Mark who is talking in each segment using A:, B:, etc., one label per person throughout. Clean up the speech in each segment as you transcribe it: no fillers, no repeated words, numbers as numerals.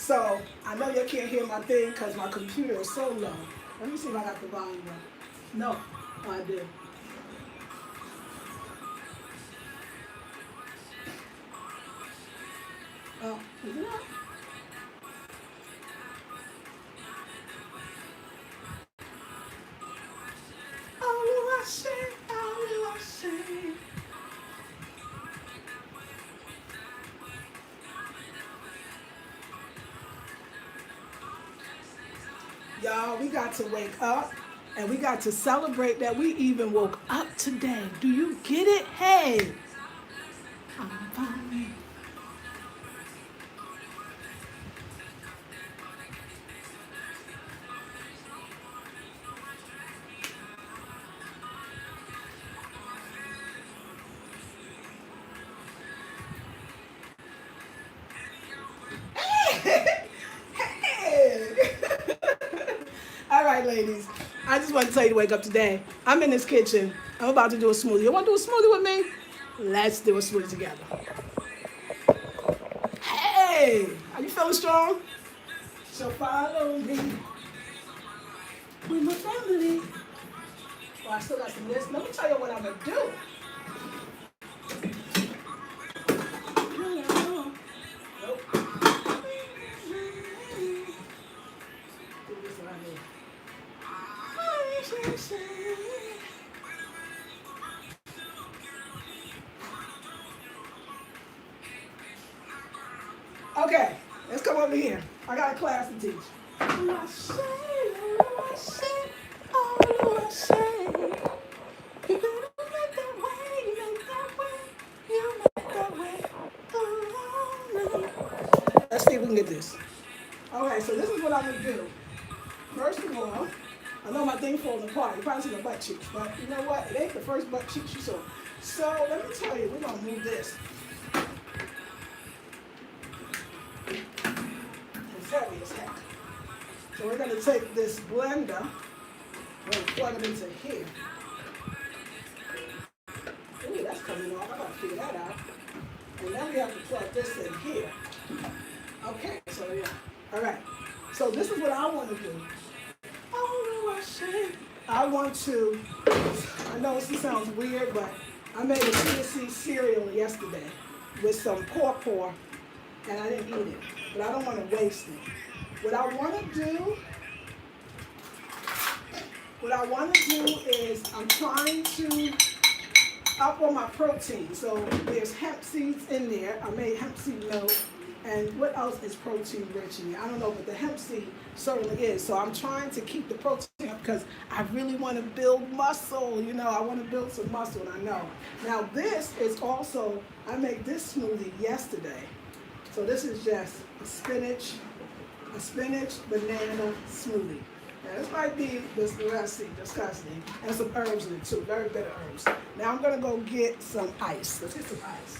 A: So I know you can't hear my thing because my computer is so low. Let me see if I got the volume up. No, oh, I did. Oh, is it up? Oh, I say, oh, I say. Y'all, we got to wake up and we got to celebrate that we even woke up today. Do you get it? Hey, I'm fine. Hey. All right, ladies. I just want to tell you to wake up today. I'm in this kitchen. I'm about to do a smoothie. You want to do a smoothie with me? Let's do a smoothie together. Hey, are you feeling strong? So follow me with my family. Well, I still got some list. Let me tell you what I'm gonna do. Nope. Do this right here. Okay, let's come over here. I got a class to teach. I say, oh, I say, oh, I say. You better make that way, you make that way, you make that way. Oh, let's see if we can get this. Okay, so this is what I'm gonna do. First of all, I know my thing falling apart. You probably see the butt cheeks, but you know what? It ain't the first butt cheeks you saw. So let me tell you, we're gonna move this. It's heavy as heck. So we're gonna take this blender, we're gonna plug it into here. Ooh, that's coming off. I gotta figure that out. And then we have to plug this in here. Okay, so yeah. All right. So this is what I want to do. Oh, I want to, I know this sounds weird, but I made a CSC cereal yesterday with some paw, and I didn't eat it. But I don't want to waste it. What I want to do is I'm trying to up on my protein. So there's hemp seeds in there. I made hemp seed milk. And what else is protein rich in there? I don't know, but the hemp seed certainly is. So I'm trying to keep the protein up because I really want to build muscle. You know, I want to build some muscle, and I know. Now this is also, I made this smoothie yesterday. So this is just a spinach banana smoothie. Now this might be disgusting, and some herbs in it too, very bitter herbs. Now I'm gonna go get some ice. Let's get some ice.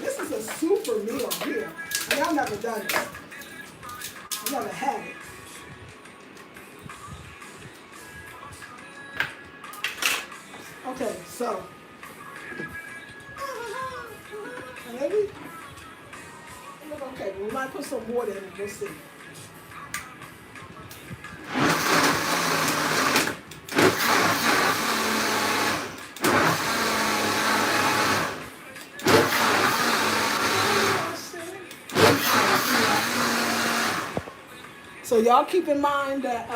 A: This is a super meal here. I mean, I've never done it. I've never had it. Okay, so maybe okay, we might put some water in it, we'll see. So y'all keep in mind that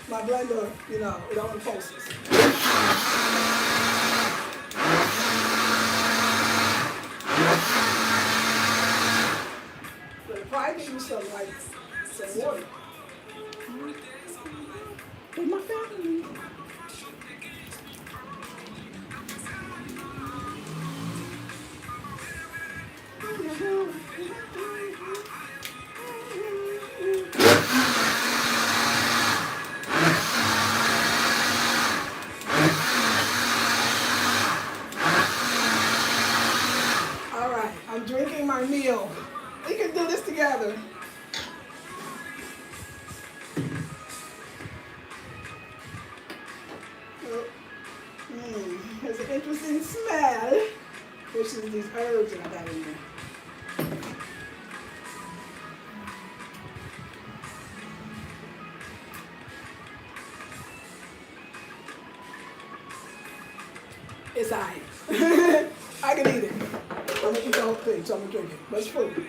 A: my blender, you know, it only pulses. But if I give you some water. With my family. All right, I'm drinking my meal. We can do this together. amazing smell, which is these herbs that I got in there. It's alright. I can eat it. I'm gonna eat the whole thing, so I'm gonna drink it. But it's food.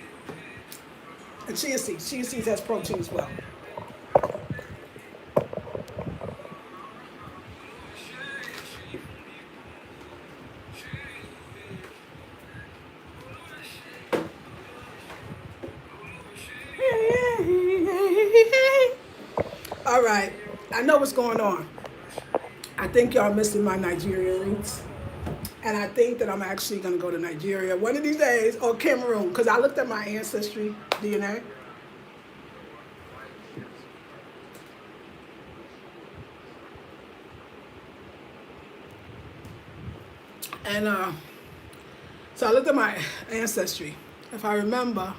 A: And chia seeds. Chia seeds has protein as well. All right, I know what's going on. I think y'all missing my Nigerian roots. And I think that I'm actually going to go to Nigeria one of these days, or Cameroon, because I looked at my Ancestry DNA. And so I looked at my Ancestry. If I remember,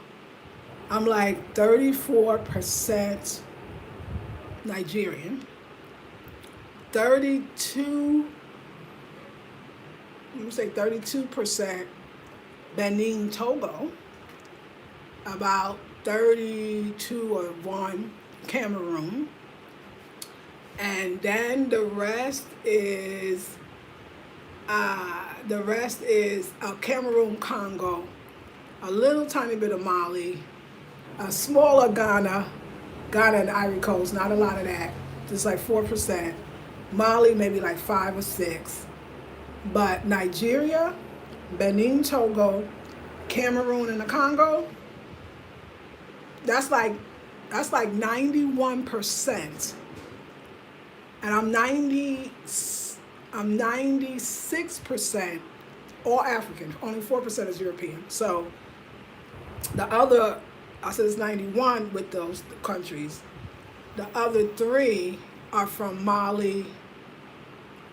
A: I'm like 34% Nigerian, 32% Benin, Togo, about 32 or 1 Cameroon, and then the rest is Cameroon, Congo, a little tiny bit of Mali, a smaller Ghana and Ivory Coast, not a lot of that, just like 4%. Mali maybe like 5 or 6. But Nigeria, Benin, Togo, Cameroon, and the Congo, that's like 91%. And I'm 96% all African. Only 4% is European. So the other, I said it's 91 with those countries. The other 3 are from Mali,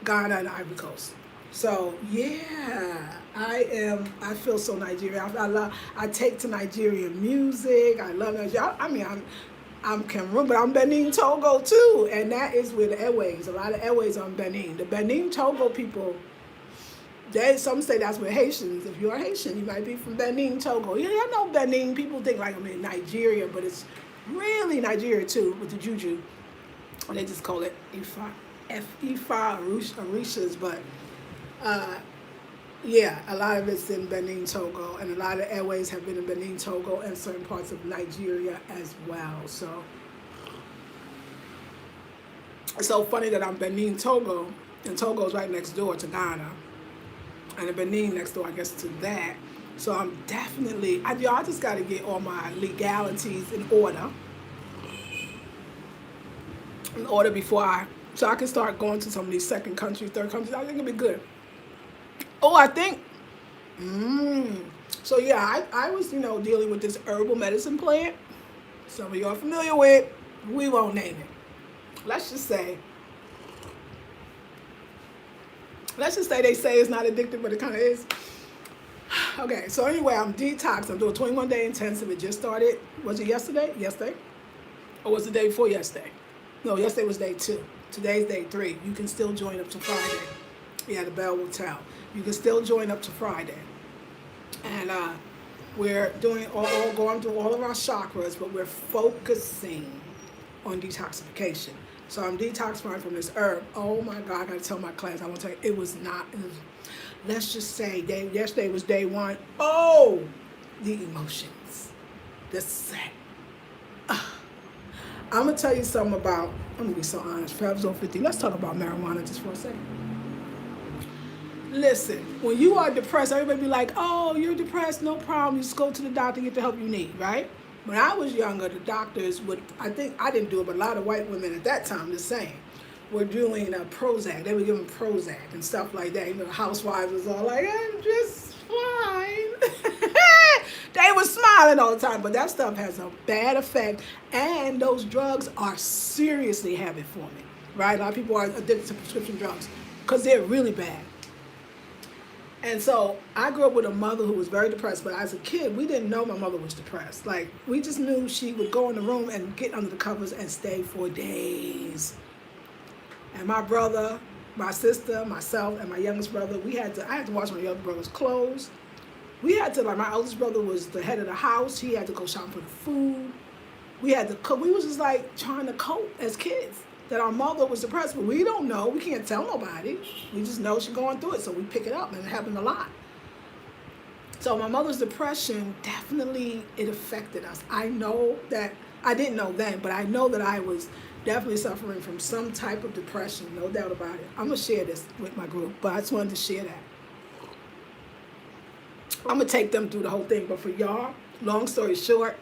A: Ghana, and Ivory Coast. So yeah, I feel so Nigerian. I take to Nigerian music. I love Nigeria. I mean, I'm Cameroon, but I'm Benin, Togo too, and that is where the airways. A lot of airways on Benin. The Benin, Togo people. Some say that's where Haitians. If you're a Haitian, you might be from Benin, Togo. Yeah, I know Benin. People think like I'm in Nigeria, but it's really Nigeria too with the juju. They just call it Ifa, Orishas, but. Yeah, a lot of it's in Benin, Togo, and a lot of airways have been in Benin, Togo, and certain parts of Nigeria as well. So it's so funny that I'm Benin, Togo, and Togo's right next door to Ghana, and the Benin next door, I guess, to that. So I'm definitely, I just got to get all my legalities in order before so I can start going to some of these second countries, third countries. I think it'll be good. Oh, I think, so yeah, I was, dealing with this herbal medicine plant. Some of you are familiar with. We won't name it. Let's just say they say it's not addictive, but it kind of is. Okay, so anyway, I'm detox. I'm doing 21-day intensive. It just started. Was it yesterday? Yesterday? Or was it the day before yesterday? No, yesterday was day 2. Today's day 3. You can still join up to Friday. Yeah, the bell will tell. You can still join up to Friday. And we're doing going through all of our chakras, but we're focusing on detoxification. So I'm detoxifying from this herb. Oh my God, I gotta tell my class, I want to tell you, it was, let's just say, yesterday was day 1. Oh, the emotions, the set. I'm gonna tell you something about, I'm gonna be so honest, Fab's on 50. Let's talk about marijuana just for a second. Listen, when you are depressed, everybody be like, oh, you're depressed, no problem. You just go to the doctor and get the help you need, right? When I was younger, the doctors would, I think, I didn't do it, but a lot of white women at that time, the same, were doing Prozac. They were giving Prozac and stuff like that. Housewives was all like, I'm just fine. They were smiling all the time, but that stuff has a bad effect, and those drugs are seriously habit forming, right? A lot of people are addicted to prescription drugs because they're really bad. And so I grew up with a mother who was very depressed, but as a kid, we didn't know my mother was depressed. Like, we just knew she would go in the room and get under the covers and stay for days. And my brother, My sister, myself, and my youngest brother, I had to wash my younger brother's clothes. We had to, like, my oldest brother was the head of the house. He had to go shopping for the food. We had to cook. We was just like trying to cope as kids. That our mother was depressed, but we don't know. We can't tell nobody. We just know she's going through it, so we pick it up, and it happened a lot. So my mother's depression, definitely, it affected us. I know that, I didn't know then, but I know that I was definitely suffering from some type of depression, no doubt about it. I'm going to share this with my group, but I just wanted to share that. I'm going to take them through the whole thing, but for y'all, long story short,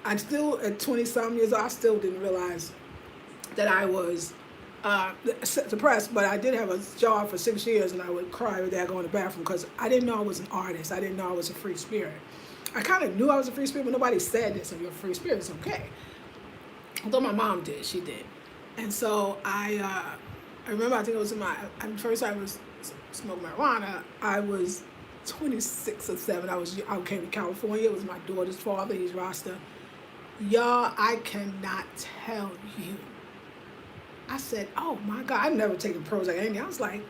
A: I'm still at 20-some years old, I still didn't realize that I was depressed, but I did have a job for 6 years, and I would cry every day I go in the bathroom because I didn't know I was an artist. I didn't know I was a free spirit. I kind of knew I was a free spirit, but nobody said this. If you're a free spirit, it's okay. Although my mom did, she did. And so I remember, I think it was first I was smoking marijuana. I was 26 or 7. I came to California. It was my daughter's father. He's Rasta. Y'all, I cannot tell you. I said, oh my God, I've never taken Prozac or anything. I was like,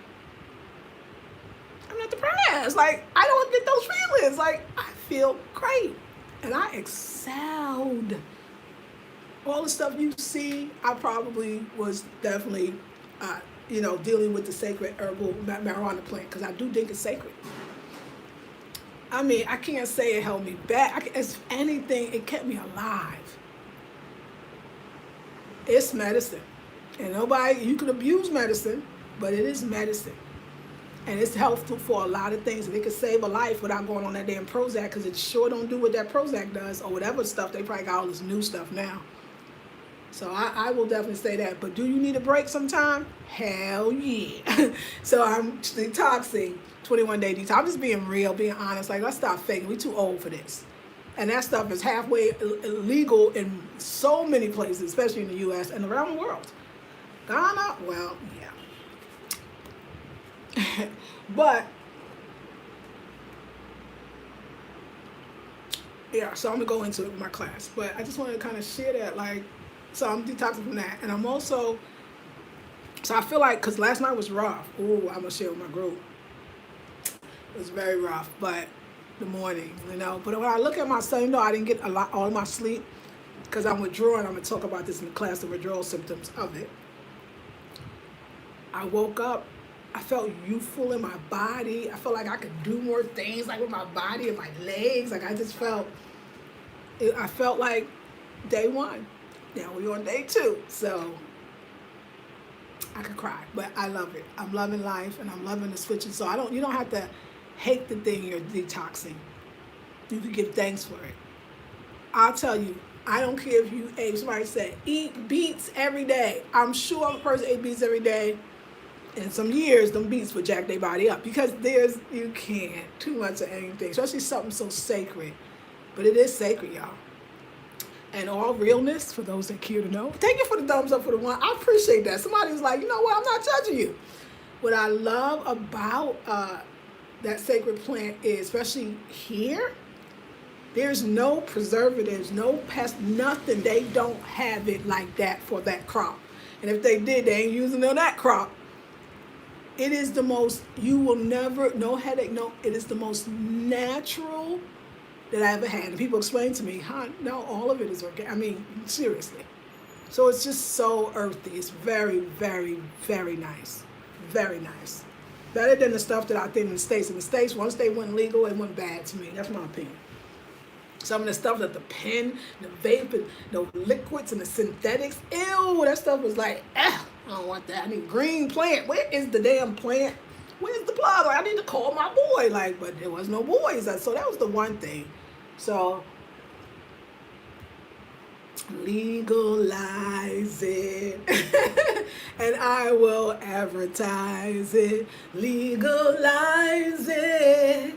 A: I'm not depressed. Like, I don't get those feelings. Like, I feel great. And I excelled. All the stuff you see, I probably was definitely, dealing with the sacred herbal marijuana plant, because I do think it's sacred. I mean, I can't say it held me back. If anything, it kept me alive. It's medicine. And you can abuse medicine, but it is medicine. And it's helpful for a lot of things. And it can save a life without going on that damn Prozac, because it sure don't do what that Prozac does, or whatever stuff. They probably got all this new stuff now. So I will definitely say that. But do you need a break sometime? Hell yeah. So I'm detoxing, 21-day detox. I'm just being real, being honest. Like, let's stop faking. We too old for this. And that stuff is halfway illegal in so many places, especially in the U.S. and around the world. Ghana, well, yeah. But, yeah, so I'm going to go into it with my class. But I just want to kind of share that, like, so I'm detoxing from that. And I'm also, so I feel like, because last night was rough. Ooh, I'm going to share with my group. It was very rough, but the morning, But when I look at myself, I didn't get all of my sleep, because I'm withdrawing. I'm going to talk about this in the class, the withdrawal symptoms of it. I woke up, I felt youthful in my body. I felt like I could do more things, like with my body and my legs. Like, I felt like day 1. Now we're on day 2. So I could cry, but I love it. I'm loving life, and I'm loving the switching. So you don't have to hate the thing you're detoxing. You can give thanks for it. I'll tell you, I don't care if somebody said, eat beets every day. I'm sure a person ate beets every day. In some years, them beets would jack their body up, because you can't too much of anything, especially something so sacred. But it is sacred, y'all. And all realness, for those that care to know. Thank you for the thumbs up for the one. I appreciate that. Somebody was like, you know what, I'm not judging you. What I love about that sacred plant is, especially here, there's no preservatives, no pest, nothing. They don't have it like that for that crop. And if they did, they ain't using it on that crop. It is the most, you will never, no headache, it is the most natural that I ever had. And people explain to me, no, all of it is organic. I mean, seriously. So it's just so earthy. It's very, very, very nice. Very nice. Better than the stuff that I think in the States. In the States, once they went legal, it went bad to me. That's my opinion. Some of the stuff that the pen, the vape, and the liquids and the synthetics, ew, that stuff was like, I don't want that. I need green plant. Where is the damn plant? Where's the plug? I need to call my boy. But there was no boys. So that was the one thing. So, legalize it. And I will advertise it. Legalize it.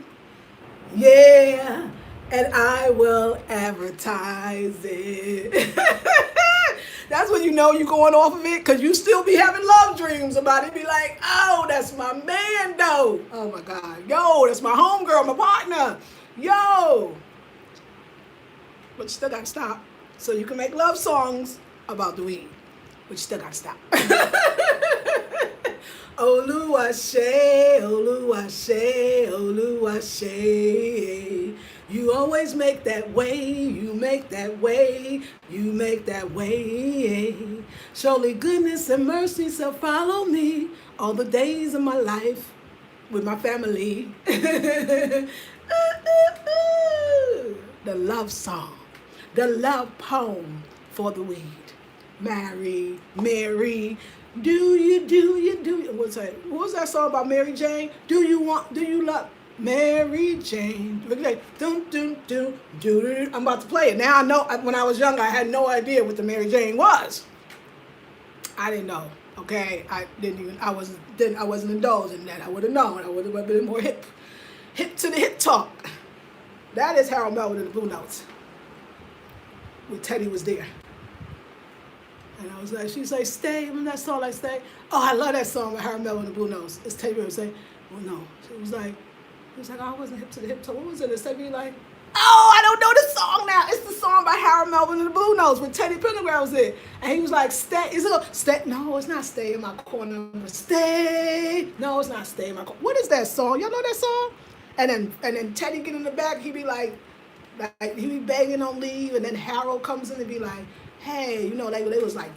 A: Yeah. And I will advertise it. That's when you know you're going off of it, because you still be having love dreams about it. Be like, oh, that's my man, though. Oh, my God. Yo, that's my homegirl, my partner. Yo. But you still got to stop. So you can make love songs about the weed. But you still got to stop. Oluwase, Oluwase, Oluwase. You always make that way, you make that way, you make that way. Surely goodness and mercy shall follow me all the days of my life with my family. The love song, the love poem for the weed. Mary, Mary, do you, what was that song about Mary Jane? Do you love Mary Jane? Look like, dun, dun, dun, dun. I'm about to play it. Now I know, when I was young, I had no idea what the Mary Jane was. I didn't know, okay? I wasn't indulged in that. I would have known. I would have been more hip to the hip talk. That is Harold Melvin and the Blue Notes. When Teddy was there. And I was like, she's like, stay. Remember that song, like, stay? Oh, I love that song with Harold Melvin and the Blue Notes. It's Teddy would say, well, no. She was like, oh, I wasn't hip to the hip talk. What was it? It's Teddy like, oh, I don't know the song now. It's the song by Harold Melvin and the Blue Notes when Teddy Pendergrass was there. And he was like, stay. Is it stay? No, it's not stay in my corner. Stay. No, it's not stay in my corner. What is that song? Y'all know that song? And then Teddy get in the back. He be like he be begging on leave. And then Harold comes in and be like, hey, you know, they was like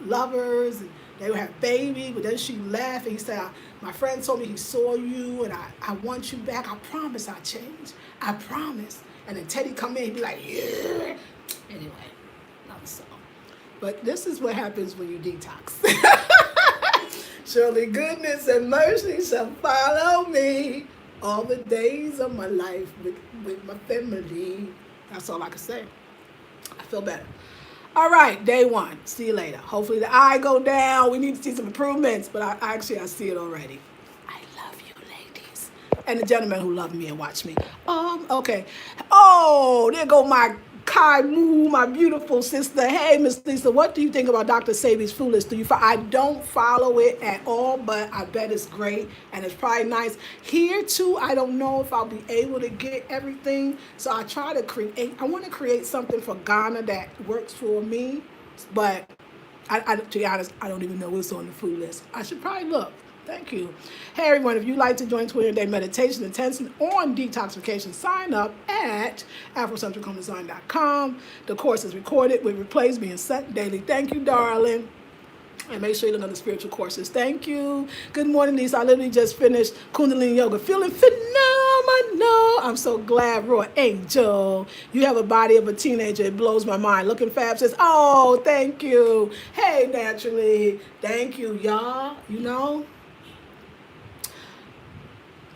A: lovers. And they would have baby. But then she left. And he said, my friend told me he saw you. And I want you back. I promise I'll change. I promise. And then Teddy come in, he'd be like, yeah. Anyway, another song. But this is what happens when you detox. Surely goodness and mercy shall follow me all the days of my life with my family. That's all I can say. I feel better. All right, day one. See you later. Hopefully the eye go down. We need to see some improvements, but I see it already. And the gentlemen who love me and watch me. Okay. Oh, there go my Kai Moo, my beautiful sister. Hey, Miss Lisa, what do you think about Dr. Sebi's Foolish? I don't follow it at all, but I bet it's great and it's probably nice. Here too, I don't know if I'll be able to get everything. So I try to I want to create something for Ghana that works for me, but to be honest, I don't even know what's on the food list. I should probably look. Thank you. Hey everyone, if you'd like to join 21-day meditation intensive on detoxification, sign up at afrocentrichomedesign.com. The course is recorded with replays being sent daily. Thank you, darling. And make sure you look on the spiritual courses. Thank you. Good morning, Lisa. I literally just finished Kundalini Yoga. Feeling phenomenal. I'm so glad, Roy Angel. You have a body of a teenager. It blows my mind. Looking fab says, oh, thank you. Hey, naturally. Thank you, y'all. You know,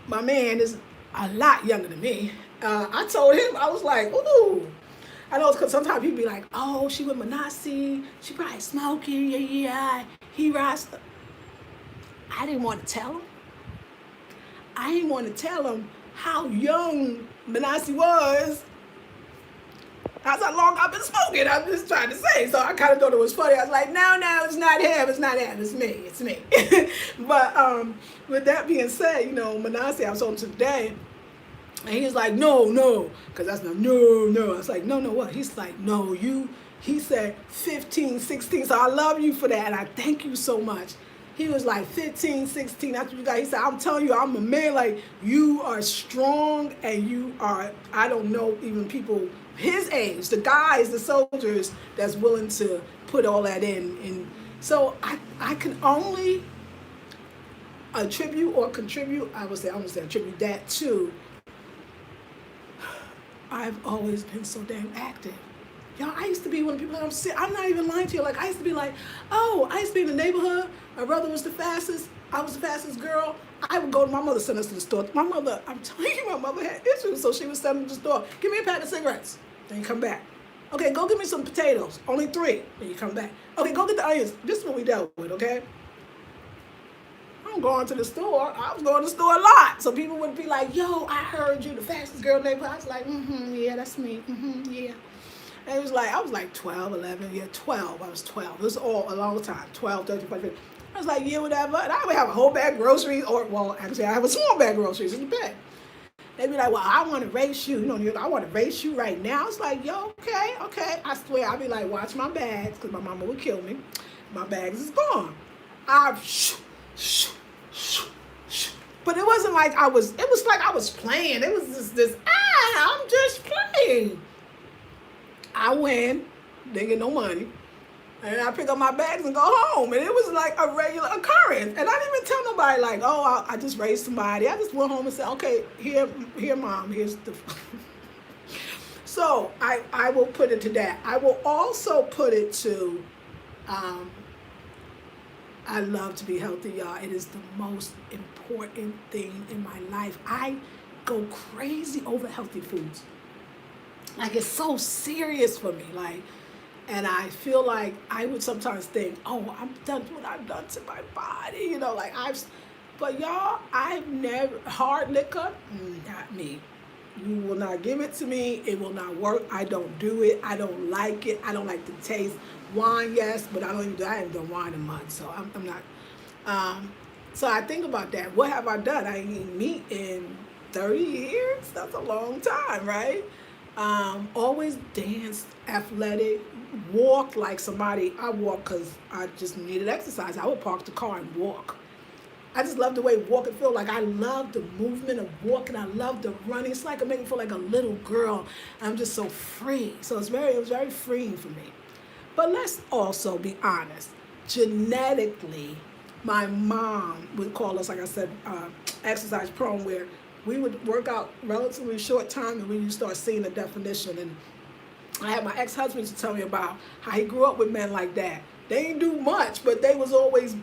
A: my man is a lot younger than me. I told him, I was like, ooh. I know because sometimes people be like, oh, she with Manasi. She probably smoking. Yeah. He rides. I didn't want to tell him. I didn't want to tell him how young Manasi was. That's how long I've been smoking. I'm just trying to say. So I kind of thought it was funny. I was like, no, it's not him. It's not him. It's me. But with that being said, you know, Manasi, I was talking to today. And he was like, no, because that's not, no. I was like, no, what? He's like, no, he said 15, 16. So I love you for that. And I thank you so much. He was like 15, 16. That's what you got. He said, I'm telling you, I'm a man. Like, you are strong and you are, I don't know, even people his age, the guys, the soldiers that's willing to put all that in. And so I can only attribute or contribute, I would say attribute that to I've always been so damn active. Y'all, I used to be when people I'm not even lying to you. Like, I used to be like, oh, I used to be in the neighborhood. My brother was the fastest. I was the fastest girl. I would go to my mother, send us to the store. My mother, I'm telling you, my mother had issues, so she would send me to the store. Give me a pack of cigarettes. Then you come back. Okay, go get me some potatoes. Only 3. Then you come back. Okay, go get the onions. This is what we dealt with, okay? I'm going to the store. I was going to the store a lot. So people would be like, yo, I heard you, the fastest girl in the neighborhood. I was like, yeah, that's me. Yeah. And it was like, I was like 12, 11. Yeah, 12. I was 12. It was all a long time. 12, 13, 14. I was like, yeah, whatever. And I would have a whole bag of groceries. Actually, I have a small bag of groceries in the bag. They'd be like, well, I want to race you. You know, I want to race you right now. I was like, yo, okay. I swear, I'd be like, watch my bags, because my mama would kill me. My bags is gone. But it wasn't like it was like I was playing. It was I'm just playing. I win, didn't get no money. And I pick up my bags and go home. And it was like a regular occurrence. And I didn't even tell nobody like, oh, I just raised somebody. I just went home and said, okay, here, Mom, here's the... So I will put it to that. I will also put it to, I love to be healthy, y'all. It is the most important thing in my life. I go crazy over healthy foods. Like, it's so serious for me. Like, and I feel like I would sometimes think, oh, I'm done what I've done to my body. You know, like but y'all, I've never, hard liquor, not me. You will not give it to me. It will not work. I don't do it. I don't like it. I don't like the taste. Wine, yes, but I haven't done wine in months, so I'm not. So I think about that. What have I done? I ain't eaten meat in 30 years. That's a long time, right? Always danced, athletic, walked like somebody. I walk because I just needed exercise. I would park the car and walk. I just love the way walking feel. Like, I love the movement of walking. I love the running. It's like it makes me feel like a little girl. I'm just so free. So it was very freeing for me. But let's also be honest. Genetically, my mom would call us, like I said, exercise prone, where we would work out relatively short time and we would start seeing the definition. And I had my ex-husband to tell me about how he grew up with men like that. They didn't do much, but they was always,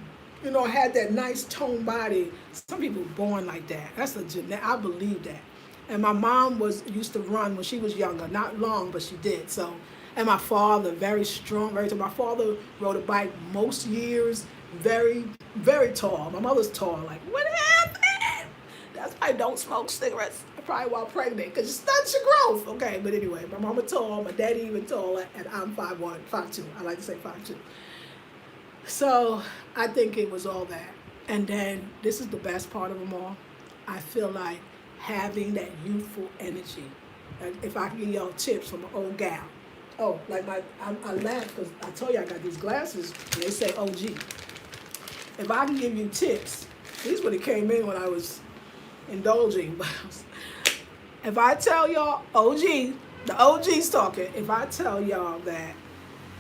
A: you know, had that nice toned body. Some people were born like that. That's a genetic. I believe that. And my mom used to run when she was younger, not long, but she did. So, and my father, very strong, very tall. My father rode a bike most years, very, very tall. My mother's tall. Like, what happened? That's why I don't smoke cigarettes, probably while pregnant, because it stunts your growth. Okay, but anyway, my mama tall, my daddy even taller, and I'm 5'1", 5'2". I like to say 5'2". So I think it was all that. And then this is the best part of them all. I feel like having that youthful energy. If I can give y'all tips from an old gal. Oh, like I laugh because I told you I got these glasses and they say OG. If I can give you tips, these would have came in when I was indulging. If I tell y'all OG, the OG's talking. If I tell y'all that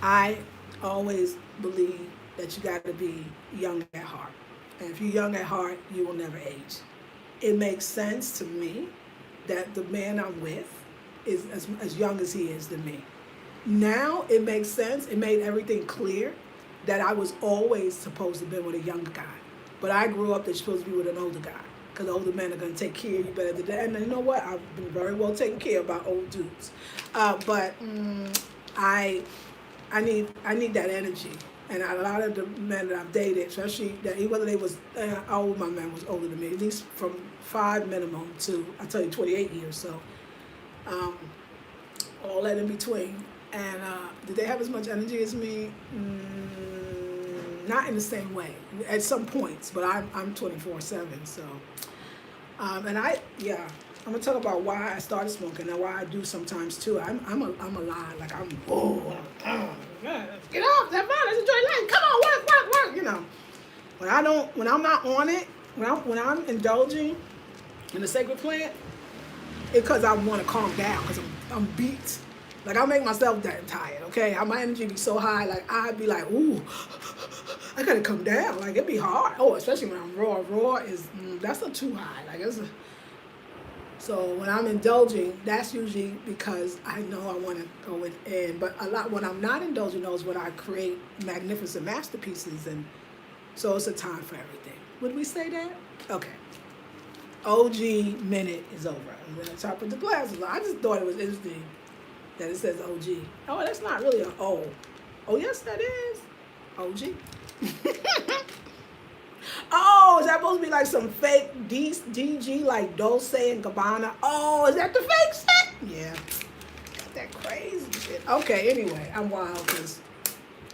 A: I always believe that you got to be young at heart. And if you're young at heart, you will never age. It makes sense to me that the man I'm with is as young as he is than me. Now it makes sense. It made everything clear that I was always supposed to be with a younger guy. But I grew up that you're supposed to be with an older guy, because older men are going to take care of you better than that. And you know what? I've been very well taken care of by old dudes. But I need that energy. And a lot of the men that I've dated, especially whether they was, all my men was older than me, at least from 5 minimum to, I tell you, 28 years. So all that in between. And did they have as much energy as me? Not in the same way. At some points, but I'm 24/7. So, and I'm gonna talk about why I started smoking and why I do sometimes too. I'm a lie. Like get off that phone. Let's enjoy life. Come on, work. You know, when I'm not on it, when I'm indulging in the sacred plant, it's because I want to calm down because I'm beat. Like, I'll make myself that tired, okay? My energy be so high, like, I'd be like, ooh, I gotta come down. Like, it'd be hard. Oh, especially when I'm raw. Raw is, that's not too high. Like, so when I'm indulging, that's usually because I know I want to go within. But a lot, when I'm not indulging those, when I create magnificent masterpieces, and so it's a time for everything. Would we say that? Okay. OG minute is over. I'm gonna top of the glasses. I just thought it was interesting that it says OG. Oh, that's not really an O. Oh, yes, that is. OG. Oh, is that supposed to be like some fake DG, like Dolce and Gabbana? Oh, is that the fake shit? Yeah. Got that crazy shit. Okay, anyway, I'm wild because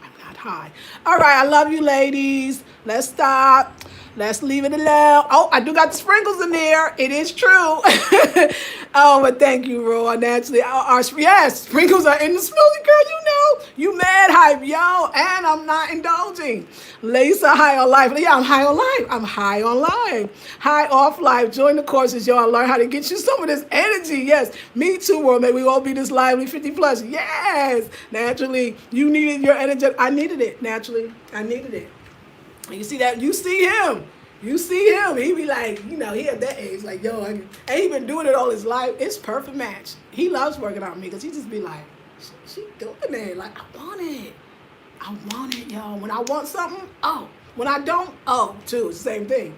A: I'm not high. All right, I love you, ladies. Let's stop. Let's leave it alone. Oh, I do got the sprinkles in there. It is true. Oh, but thank you, Raw. Naturally, yes, sprinkles are in the smoothie, girl. You know. You mad hype, yo, and I'm not indulging. Lisa, high on life. Yeah, I'm high on life. I'm high on life. High off life. Join the courses, y'all. Learn how to get you some of this energy. Yes, me too, world. May we all be this lively 50 plus. Yes, naturally, you needed your energy. I needed it, naturally. I needed it. And you see that? You see him. You see him. He be like, you know, he at that age, like, yo, and he been doing it all his life. It's perfect match. He loves working out with me because he just be like, she doing it. Like, I want it. I want it, yo. When I want something, oh. When I don't, oh, too. It's the same thing.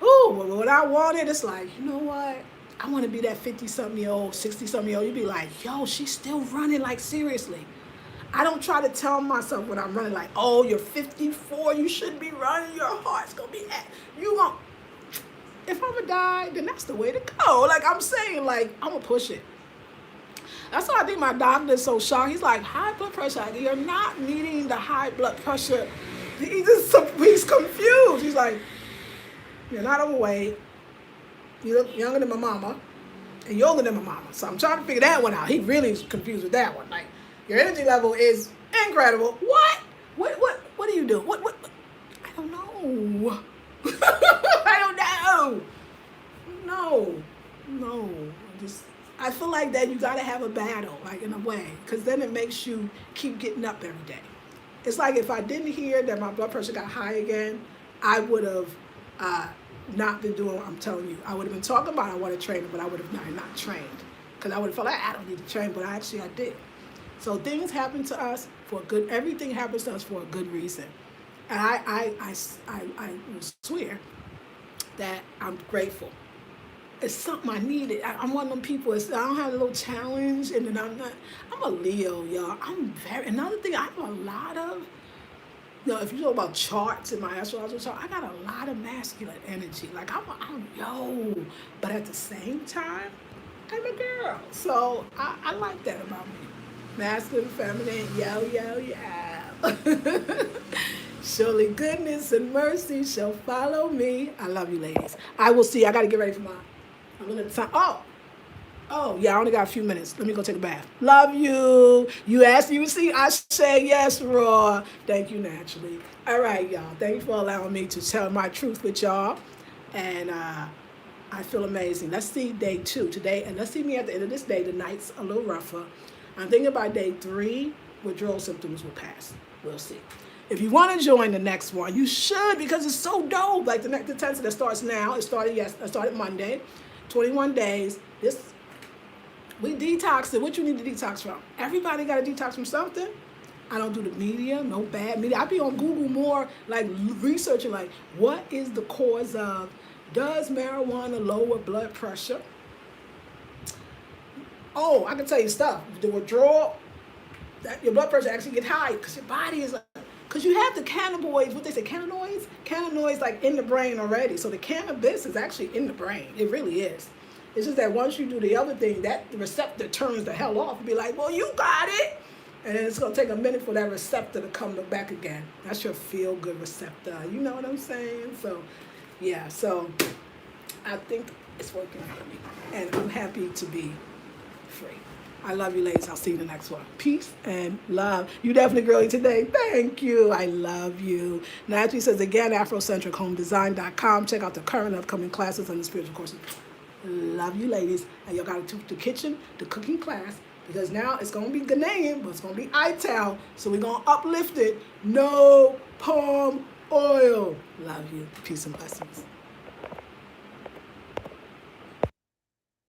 A: Ooh, when I want it, it's like, you know what? I want to be that 50-something-year-old, 60-something-year-old. You be like, yo, she's still running, like, seriously. I don't try to tell myself when I'm running, like, oh, you're 54, you shouldn't be running, your heart's going to be at, you won't. If I'm going to die, then that's the way to go. Like, I'm saying, like, I'm going to push it. That's why I think my doctor is so shocked. He's like, high blood pressure. You're not needing the high blood pressure. He's confused. He's like, you're not overweight. You look younger than my mama. And you're older than my mama. So I'm trying to figure that one out. He really is confused with that one. Like, your energy level is incredible. What? What do you do? What? I don't know. I don't know. No. I feel like that you gotta have a battle, like in a way, because then it makes you keep getting up every day. It's like if I didn't hear that my blood pressure got high again, I would have not been doing what I'm telling you. I would have been talking about I want to train, but I would have not trained, because I would have felt like I don't need to train, but I did. So things happen to us for good. Everything happens to us for a good reason, and I swear that I'm grateful. It's something I needed. I'm one of them people. I don't have a little challenge, and then I'm a Leo, y'all. Another thing, I have a lot of, you know, if you talk about charts in my astrological chart, I got a lot of masculine energy. Like, I'm but at the same time, I'm a girl. So I like that about me. Masculine, feminine, yo. Surely goodness and mercy shall follow me. I love you, ladies. I will see. I got to get ready for mine. I'm going to time. Oh, yeah, I only got a few minutes. Let me go take a bath. Love you. You asked, you see, I say yes, Raw. Thank you, naturally. All right, y'all. Thank you for allowing me to tell my truth with y'all. And I feel amazing. Let's see day 2 today. And let's see me at the end of this day. The night's a little rougher. I'm thinking by day 3, withdrawal symptoms will pass. We'll see. If you want to join the next one, you should, because it's so dope. Like the intensive that starts now. It started Monday. 21 days. We detoxed. What you need to detox from? Everybody got to detox from something. I don't do the media, no bad media. I be on Google more, like researching, like what is the cause of, does marijuana lower blood pressure? Oh, I can tell you stuff. The withdrawal, that your blood pressure actually get high because your body is like, because you have the cannabinoids, what they say, cannabinoids like in the brain already. So the cannabis is actually in the brain. It really is. It's just that once you do the other thing, that receptor turns the hell off and be like, well, you got it. And then it's going to take a minute for that receptor to come back again. That's your feel-good receptor. You know what I'm saying? So, yeah. So I think it's working for me. And I'm happy to be free. I love you, ladies. I'll see you in the next one. Peace and love. You definitely girly today. Thank you. I love you. Naturally says again, AfrocentricHomeDesign.com. Check out the current upcoming classes and the spiritual courses. Love you, ladies. And y'all got to do the kitchen, the cooking class, because now it's going to be Ghanaian, but it's going to be Ital. So we're going to uplift it. No palm oil. Love you. Peace and blessings.